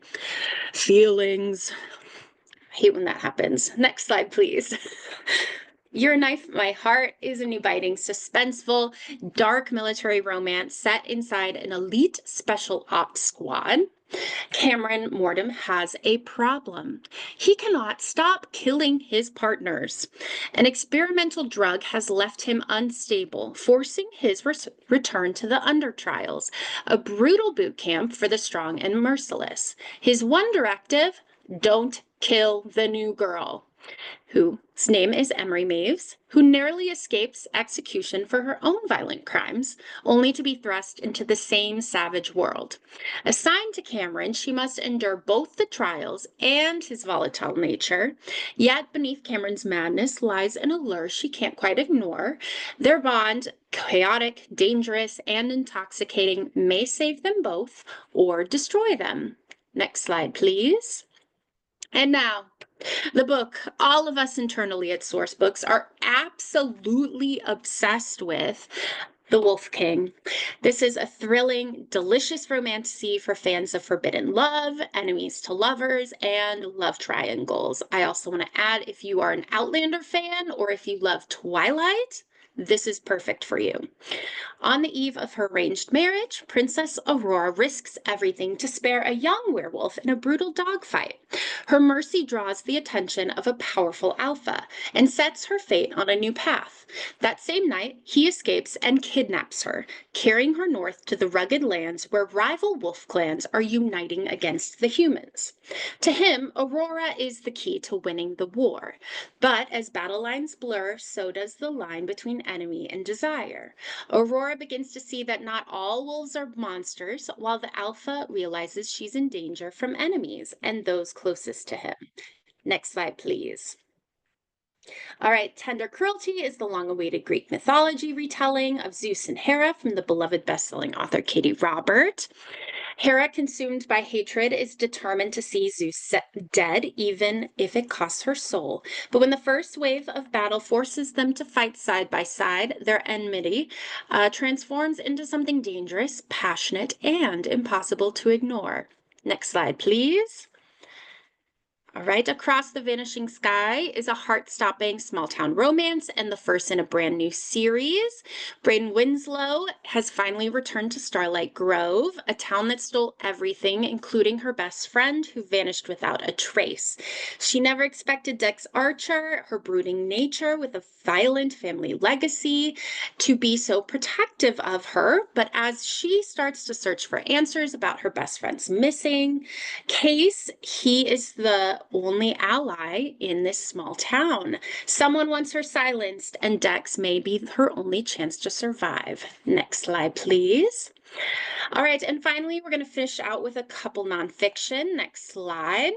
Feelings. I hate when that happens. Next slide, please. Your Knife, My Heart is an inviting, suspenseful, dark military romance set inside an elite special ops squad. Cameron Mortem has a problem. He cannot stop killing his partners. An experimental drug has left him unstable, forcing his return to the Undertrials, a brutal boot camp for the strong and merciless. His one directive: don't kill the new girl, whose name is Emery Maves, who narrowly escapes execution for her own violent crimes, only to be thrust into the same savage world. Assigned to Cameron, she must endure both the trials and his volatile nature, yet beneath Cameron's madness lies an allure she can't quite ignore. Their bond, chaotic, dangerous, and intoxicating, may save them both or destroy them. Next slide, please. And now, the book all of us internally at Sourcebooks are absolutely obsessed with, The Wolf King. This is a thrilling, delicious romantasy for fans of forbidden love, enemies to lovers, and love triangles. I also want to add, if you are an Outlander fan or if you love Twilight, this is perfect for you. On the eve of her arranged marriage, Princess Aurora risks everything to spare a young werewolf in a brutal dogfight. Her mercy draws the attention of a powerful alpha and sets her fate on a new path. That same night, he escapes and kidnaps her, carrying her north to the rugged lands where rival wolf clans are uniting against the humans. To him, Aurora is the key to winning the war. But as battle lines blur, so does the line between enemy and desire. Aurora begins to see that not all wolves are monsters, while the alpha realizes she's in danger from enemies and those closest to him. Next slide, please. All right, Tender Cruelty is the long-awaited Greek mythology retelling of Zeus and Hera from the beloved best-selling author Katie Robert. Hera, consumed by hatred, is determined to see Zeus dead, even if it costs her soul. But when the first wave of battle forces them to fight side by side, their enmity transforms into something dangerous, passionate, and impossible to ignore. Next slide, please. All right, Across the Vanishing Sky is a heart-stopping small-town romance and the first in a brand new series. Braden Winslow has finally returned to Starlight Grove, a town that stole everything, including her best friend, who vanished without a trace. She never expected Dex Archer, her brooding nature with a violent family legacy, to be so protective of her, but as she starts to search for answers about her best friend's missing case, he is the only ally in this small town. Someone wants her silenced, and Dex may be her only chance to survive. Next slide, please. All right, and finally, we're going to finish out with a couple nonfiction. Next slide.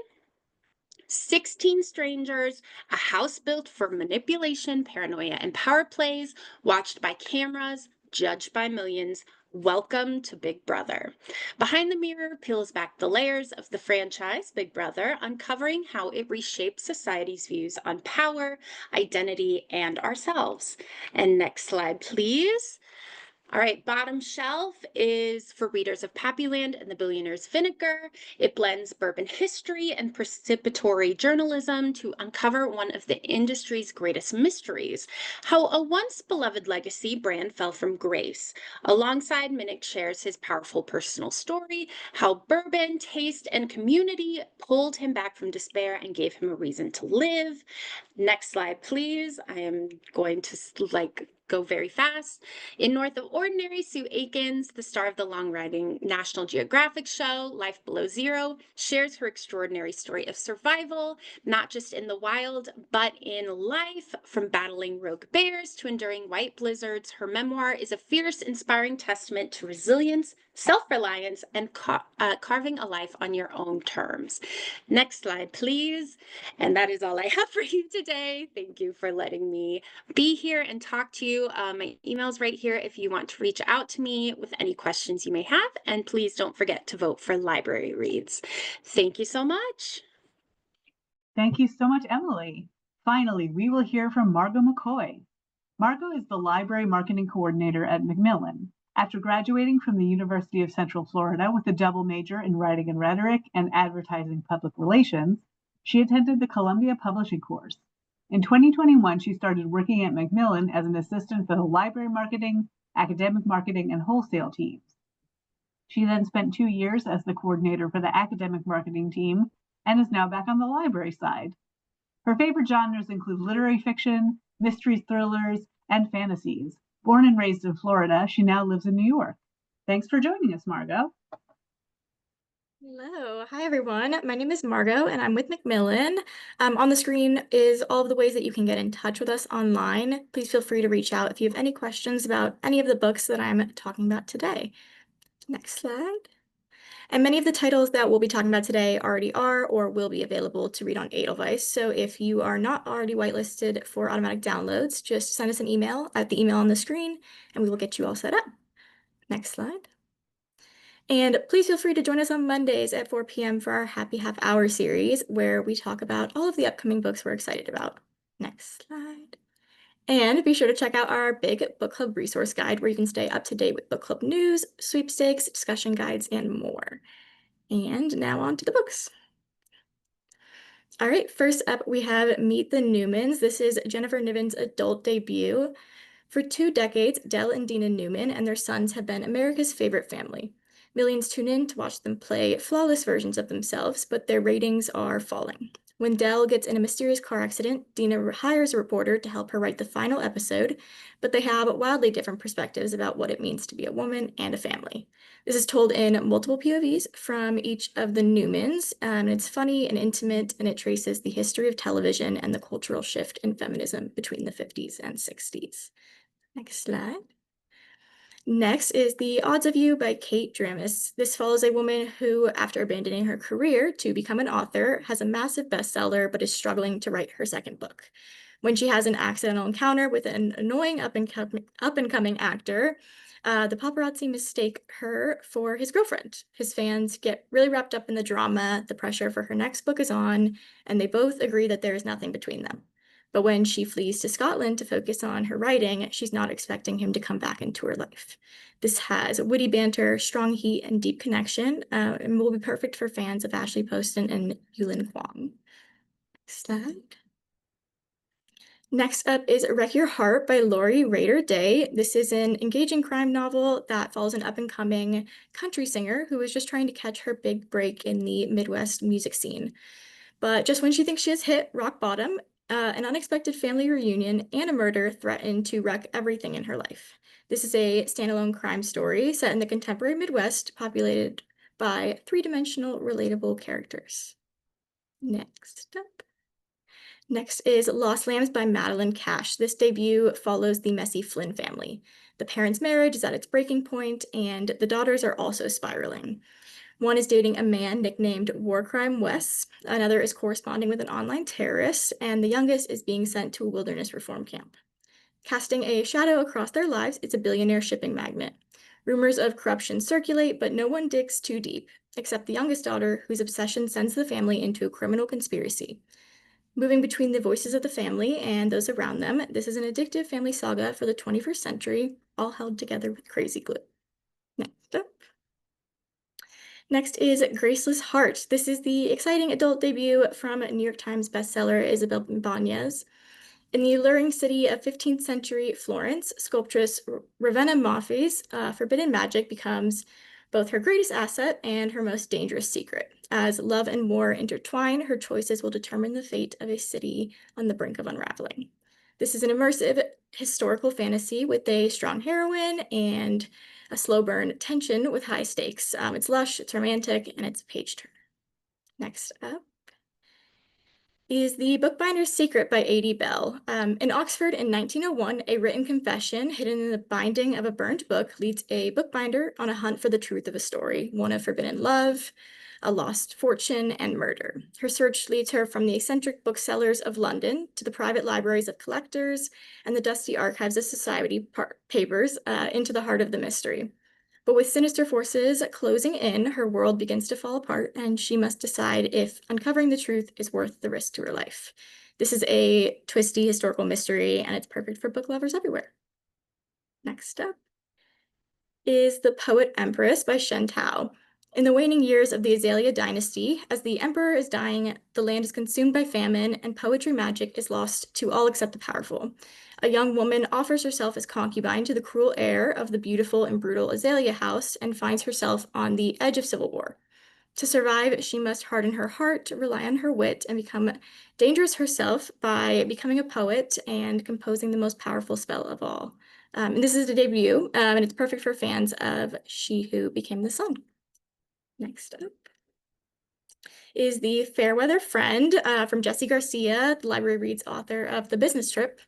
16 Strangers, a house built for manipulation, paranoia, and power plays, watched by cameras, judged by millions. Welcome to Big Brother. Behind the Mirror peels back the layers of the franchise Big Brother, uncovering how it reshapes society's views on power, identity, and ourselves. And next slide, please. All right, Bottom Shelf is for readers of Pappyland and the Billionaire's Vinegar. It blends bourbon history and precipitory journalism to uncover one of the industry's greatest mysteries, how a once beloved legacy brand fell from grace. Alongside, Minnick shares his powerful personal story, how bourbon, taste, and community pulled him back from despair and gave him a reason to live. Next slide, please. I am going to go very fast. In North of Ordinary, Sue Aikens, the star of the long-running National Geographic show Life Below Zero, shares her extraordinary story of survival, not just in the wild, but in life. From battling rogue bears to enduring white blizzards, her memoir is a fierce, inspiring testament to resilience, self-reliance, and carving a life on your own terms. Next slide, please. And that is all I have for you today. Thank you for letting me be here and talk to you. My email's right here if you want to reach out to me with any questions you may have. And please don't forget to vote for Library Reads. Thank you so much. Thank you so much, Emily. Finally, we will hear from Margot McCoy. Margot is the library marketing coordinator at Macmillan. After graduating from the University of Central Florida with a double major in writing and rhetoric and advertising public relations, she attended the Columbia Publishing course. In 2021, she started working at Macmillan as an assistant for the library marketing, academic marketing, and wholesale teams. She then spent 2 years as the coordinator for the academic marketing team and is now back on the library side. Her favorite genres include literary fiction, mysteries, thrillers, and fantasies. Born and raised in Florida, she now lives in New York. Thanks for joining us, Margot. Hello. Hi, everyone. My name is Margot, and I'm with Macmillan. On the screen is all of the ways that you can get in touch with us online. Please feel free to reach out if you have any questions about any of the books that I'm talking about today. Next slide. And many of the titles that we'll be talking about today already are or will be available to read on Edelweiss. So if you are not already whitelisted for automatic downloads, just send us an email at the email on the screen, and we will get you all set up. Next slide. And please feel free to join us on Mondays at 4 p.m. for our Happy Half Hour series, where we talk about all of the upcoming books we're excited about. Next slide. And be sure to check out our big book club resource guide, where you can stay up to date with book club news, sweepstakes, discussion guides, and more. And now on to the books. All right, first up, we have Meet the Newmans. This is Jennifer Niven's adult debut. For 2 decades, Dell and Dina Newman and their sons have been America's favorite family. Millions tune in to watch them play flawless versions of themselves, but their ratings are falling. When Dell gets in a mysterious car accident, Dina hires a reporter to help her write the final episode, but they have wildly different perspectives about what it means to be a woman and a family. This is told in multiple POVs from each of the Newmans, and it's funny and intimate, and it traces the history of television and the cultural shift in feminism between the 50s and 60s. Next slide. Next is The Odds of You by Kate Dramis. This follows a woman who, after abandoning her career to become an author, has a massive bestseller but is struggling to write her second book. When she has an accidental encounter with an annoying up-and-coming actor, the paparazzi mistake her for his girlfriend. His fans get really wrapped up in the drama, the pressure for her next book is on, and they both agree that there is nothing between them. But when she flees to Scotland to focus on her writing, she's not expecting him to come back into her life. This has witty banter, strong heat, and deep connection, and will be perfect for fans of Ashley Poston and Yulin Kwong. Next slide. Next up is Wreck Your Heart by Lori Rader Day. This is an engaging crime novel that follows an up-and-coming country singer who is just trying to catch her big break in the Midwest music scene. But just when she thinks she has hit rock bottom, an unexpected family reunion and a murder threaten to wreck everything in her life. This is a standalone crime story set in the contemporary Midwest, populated by 3-dimensional relatable characters. Next up. Next is Lost Lambs by Madeline Cash. This debut follows the messy Flynn family. The parents' marriage is at its breaking point, and the daughters are also spiraling. One is dating a man nicknamed War Crime Wes, another is corresponding with an online terrorist, and the youngest is being sent to a wilderness reform camp. Casting a shadow across their lives is a billionaire shipping magnate. Rumors of corruption circulate, but no one digs too deep, except the youngest daughter, whose obsession sends the family into a criminal conspiracy. Moving between the voices of the family and those around them, this is an addictive family saga for the 21st century, all held together with crazy glue. Next up. Next is Graceless Heart. This is the exciting adult debut from New York Times bestseller Isabel Ibanez. In the alluring city of 15th century Florence, sculptress Ravenna Maffei's forbidden magic becomes both her greatest asset and her most dangerous secret. As love and war intertwine, her choices will determine the fate of a city on the brink of unraveling. This is an immersive historical fantasy with a strong heroine and a slow burn tension with high stakes. It's lush, it's romantic, and it's a page turner. Next up is The Bookbinder's Secret by A.D. Bell. In Oxford in 1901, a written confession hidden in the binding of a burned book leads a bookbinder on a hunt for the truth of a story, one of forbidden love, a lost fortune, and murder. Her search leads her from the eccentric booksellers of London to the private libraries of collectors and the dusty archives of society papers into the heart of the mystery. But with sinister forces closing in, her world begins to fall apart, and she must decide if uncovering the truth is worth the risk to her life. This is a twisty historical mystery, and it's perfect for book lovers everywhere. Next up is The Poet Empress by Shen Tao. In the waning years of the Azalea dynasty, as the emperor is dying, the land is consumed by famine, and poetry magic is lost to all except the powerful. A young woman offers herself as concubine to the cruel heir of the beautiful and brutal Azalea house and finds herself on the edge of civil war. To survive, she must harden her heart, rely on her wit, and become dangerous herself by becoming a poet and composing the most powerful spell of all. And this is the debut, and it's perfect for fans of She Who Became the Sun. Next up is The Fairweather Friend from Jessie Garcia, the Library Reads author of The Business Trip.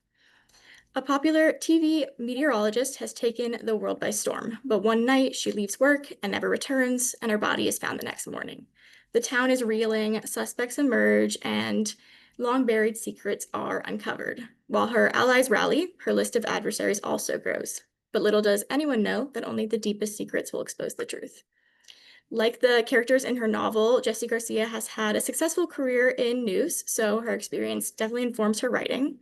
A popular TV meteorologist has taken the world by storm, but one night she leaves work and never returns, and her body is found the next morning. The town is reeling, suspects emerge, and long-buried secrets are uncovered. While her allies rally, her list of adversaries also grows. But little does anyone know that only the deepest secrets will expose the truth. Like the characters in her novel, Jessie Garcia has had a successful career in news, so her experience definitely informs her writing.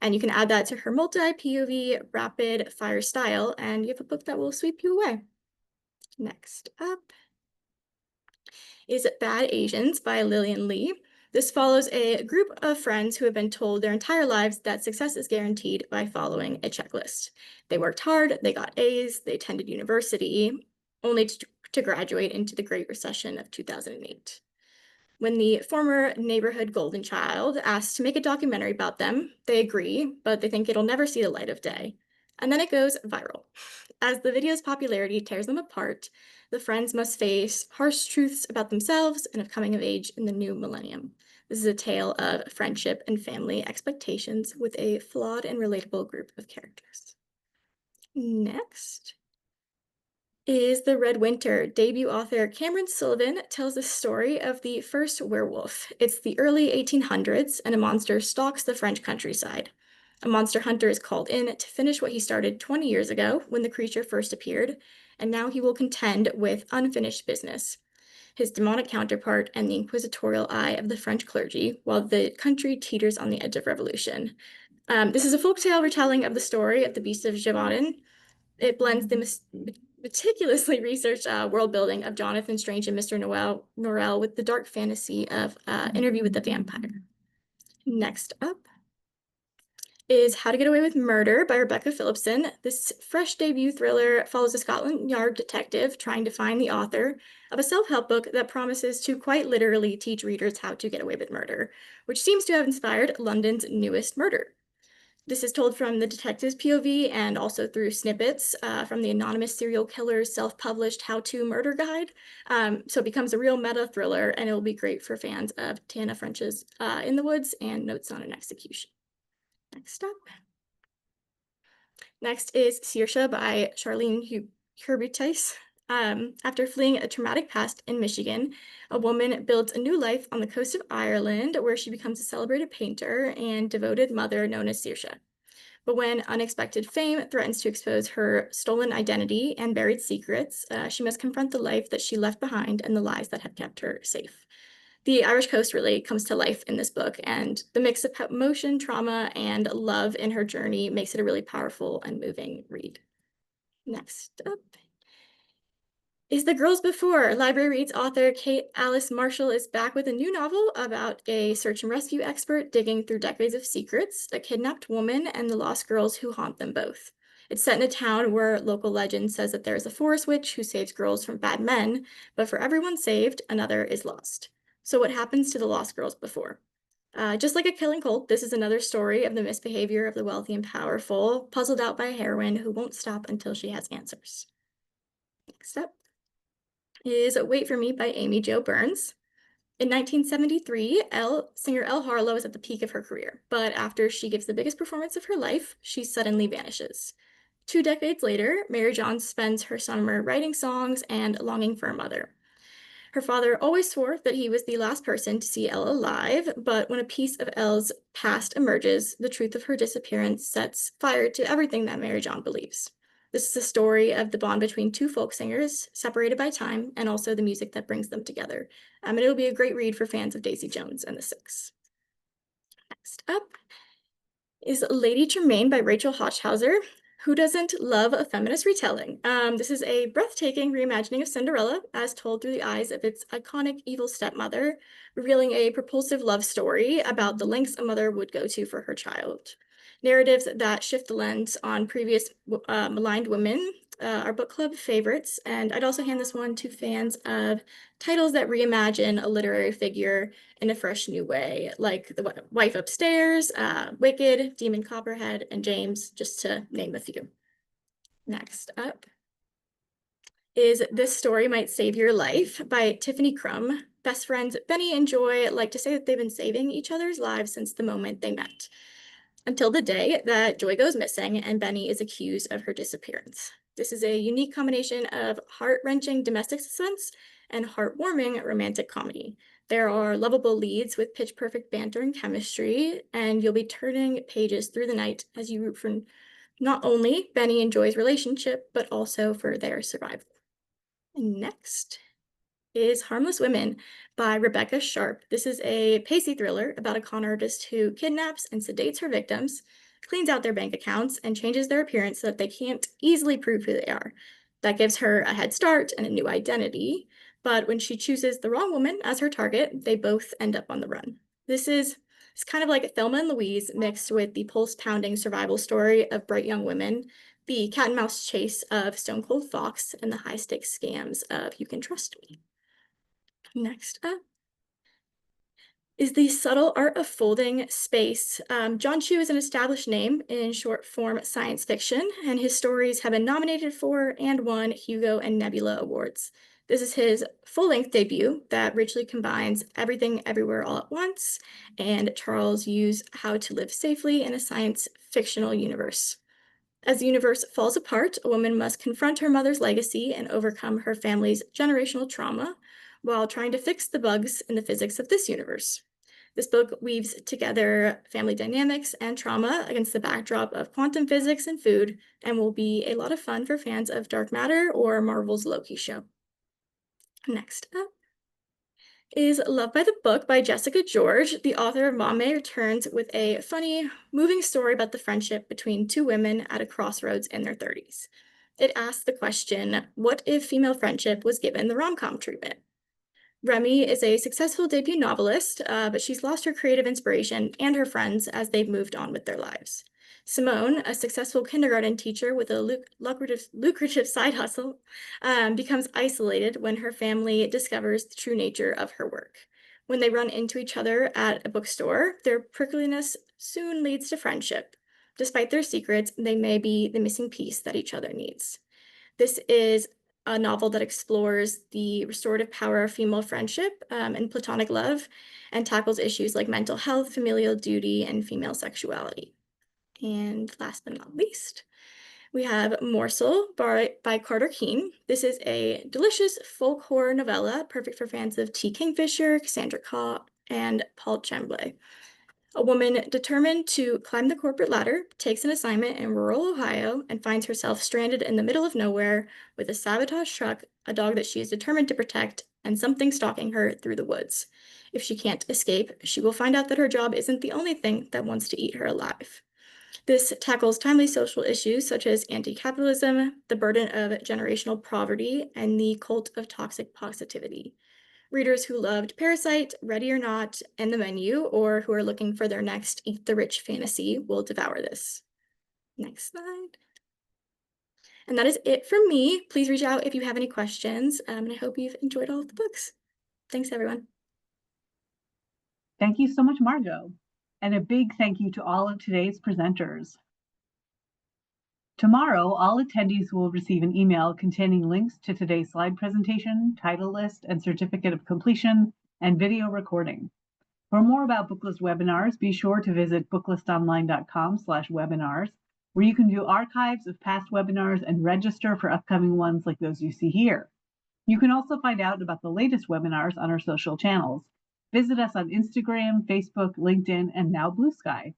And you can add that to her multi-POV, rapid-fire style, and you have a book that will sweep you away. Next up is Bad Asians by Lillian Lee. This follows a group of friends who have been told their entire lives that success is guaranteed by following a checklist. They worked hard, they got A's, they attended university, only to graduate into the Great Recession of 2008. When the former neighborhood golden child asks to make a documentary about them, they agree, but they think it'll never see the light of day. And then it goes viral. As the video's popularity tears them apart, the friends must face harsh truths about themselves and of coming of age in the new millennium. This is a tale of friendship and family expectations with a flawed and relatable group of characters. Next is The Red Winter. Debut author Cameron Sullivan tells the story of the first werewolf. It's the early 1800s, and a monster stalks the French countryside. A monster hunter is called in to finish what he started 20 years ago when the creature first appeared, and now he will contend with unfinished business, his demonic counterpart, and the inquisitorial eye of the French clergy, while the country teeters on the edge of revolution. This is a folktale retelling of the story of the Beast of Gévaudan. It blends the meticulously researched world building of Jonathan Strange and Mr. Norrell with the dark fantasy of Interview with the Vampire. Next up is How to Get Away with Murder by Rebecca Phillipson. This fresh debut thriller follows a Scotland Yard detective trying to find the author of a self-help book that promises to quite literally teach readers how to get away with murder, which seems to have inspired London's newest murder. This is told from the detective's POV and also through snippets from the anonymous serial killer's self-published how-to murder guide. So it becomes a real meta thriller, and it will be great for fans of Tana French's In the Woods and Notes on an Execution. Next up. Next is Saoirse by Charlene Hurbitis. After fleeing a traumatic past in Michigan, a woman builds a new life on the coast of Ireland, where she becomes a celebrated painter and devoted mother known as Saoirse. But when unexpected fame threatens to expose her stolen identity and buried secrets, she must confront the life that she left behind and the lies that have kept her safe. The Irish coast really comes to life in this book, and the mix of emotion, trauma, and love in her journey makes it a really powerful and moving read. Next up is The Girls Before. Library Reads author Kate Alice Marshall is back with a new novel about a search and rescue expert digging through decades of secrets, a kidnapped woman, and the lost girls who haunt them both. It's set in a town where local legend says that there is a forest witch who saves girls from bad men, but for everyone saved, another is lost. So what happens to the lost girls before? Just like a killing cult, this is another story of the misbehavior of the wealthy and powerful, puzzled out by a heroine who won't stop until she has answers. Next up is Wait for Me by Amy Jo Burns. In 1973, singer Elle Harlow is at the peak of her career, but after she gives the biggest performance of her life, she suddenly vanishes. 2 decades later, Mary John spends her summer writing songs and longing for a mother. Her father always swore that he was the last person to see Elle alive, but when a piece of Elle's past emerges, the truth of her disappearance sets fire to everything that Mary John believes. This is a story of the bond between 2 folk singers, separated by time, and also the music that brings them together. And it'll be a great read for fans of Daisy Jones and the Six. Next up is Lady Tremaine by Rachel Hochhauser. Who doesn't love a feminist retelling? This is a breathtaking reimagining of Cinderella as told through the eyes of its iconic evil stepmother, revealing a propulsive love story about the lengths a mother would go to for her child. Narratives that shift the lens on previous maligned women are book club favorites, and I'd also hand this one to fans of titles that reimagine a literary figure in a fresh new way, like The Wife Upstairs, Wicked, Demon Copperhead, and James, just to name a few. Next up is This Story Might Save Your Life by Tiffany Crum. Best friends Benny and Joy like to say that they've been saving each other's lives since the moment they met, until the day that Joy goes missing and Benny is accused of her disappearance. This is a unique combination of heart-wrenching domestic suspense and heartwarming romantic comedy. There are lovable leads with pitch-perfect banter and chemistry, and you'll be turning pages through the night as you root for not only Benny and Joy's relationship, but also for their survival. And next is Harmless Women by Rebecca Sharp. This is a pacey thriller about a con artist who kidnaps and sedates her victims, cleans out their bank accounts, and changes their appearance so that they can't easily prove who they are. That gives her a head start and a new identity, but when she chooses the wrong woman as her target, they both end up on the run. It's kind of like Thelma and Louise mixed with the pulse-pounding survival story of Bright Young Women, the cat and mouse chase of Stone Cold Fox, and the high-stakes scams of You Can Trust Me. Next up is The Subtle Art of Folding Space. John Chu is an established name in short-form science fiction, and his stories have been nominated for and won Hugo and Nebula Awards. This is his full-length debut that richly combines everything everywhere all at once and Charles Yu's How to Live Safely in a Science Fictional Universe. As the universe falls apart, a woman must confront her mother's legacy and overcome her family's generational trauma while trying to fix the bugs in the physics of this universe. This book weaves together family dynamics and trauma against the backdrop of quantum physics and food, and will be a lot of fun for fans of Dark Matter or Marvel's Loki show. Next up is Love by the Book by Jessica George. The author of Mom May returns with a funny, moving story about the friendship between two women at a crossroads in their 30s. It asks the question, what if female friendship was given the rom-com treatment? Remy is a successful debut novelist, but she's lost her creative inspiration and her friends as they've moved on with their lives. Simone, a successful kindergarten teacher with a lucrative side hustle, becomes isolated when her family discovers the true nature of her work. When they run into each other at a bookstore, their prickliness soon leads to friendship. Despite their secrets, they may be the missing piece that each other needs. This is a novel that explores the restorative power of female friendship and platonic love, and tackles issues like mental health, familial duty, and female sexuality. And last but not least, we have Morsel by Carter Keene. This is a delicious folk horror novella, perfect for fans of T. Kingfisher, Cassandra Caw, and Paul Tremblay. A woman determined to climb the corporate ladder takes an assignment in rural Ohio and finds herself stranded in the middle of nowhere with a sabotaged truck, a dog that she is determined to protect, and something stalking her through the woods. If she can't escape, she will find out that her job isn't the only thing that wants to eat her alive. This tackles timely social issues such as anti-capitalism, the burden of generational poverty, and the cult of toxic positivity. Readers who loved Parasite, Ready or Not, and The Menu, or who are looking for their next Eat the Rich fantasy will devour this. Next slide. And that is it from me. Please reach out if you have any questions, and I hope you've enjoyed all of the books. Thanks, everyone. Thank you so much, Margot. And a big thank you to all of today's presenters. Tomorrow, all attendees will receive an email containing links to today's slide presentation, title list, and certificate of completion, and video recording. For more about Booklist webinars, be sure to visit booklistonline.com/webinars, where you can view archives of past webinars and register for upcoming ones like those you see here. You can also find out about the latest webinars on our social channels. Visit us on Instagram, Facebook, LinkedIn, and now Blue Sky.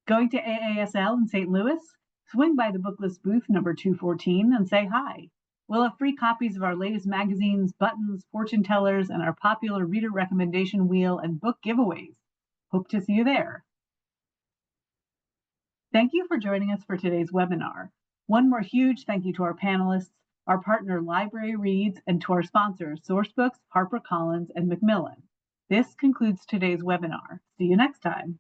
Going to AASL in St. Louis? Swing by the Booklist booth number 214 and say hi. We'll have free copies of our latest magazines, buttons, fortune tellers, and our popular reader recommendation wheel and book giveaways. Hope to see you there. Thank you for joining us for today's webinar. One more huge thank you to our panelists, our partner LibraryReads, and to our sponsors, Sourcebooks, HarperCollins, and Macmillan. This concludes today's webinar. See you next time.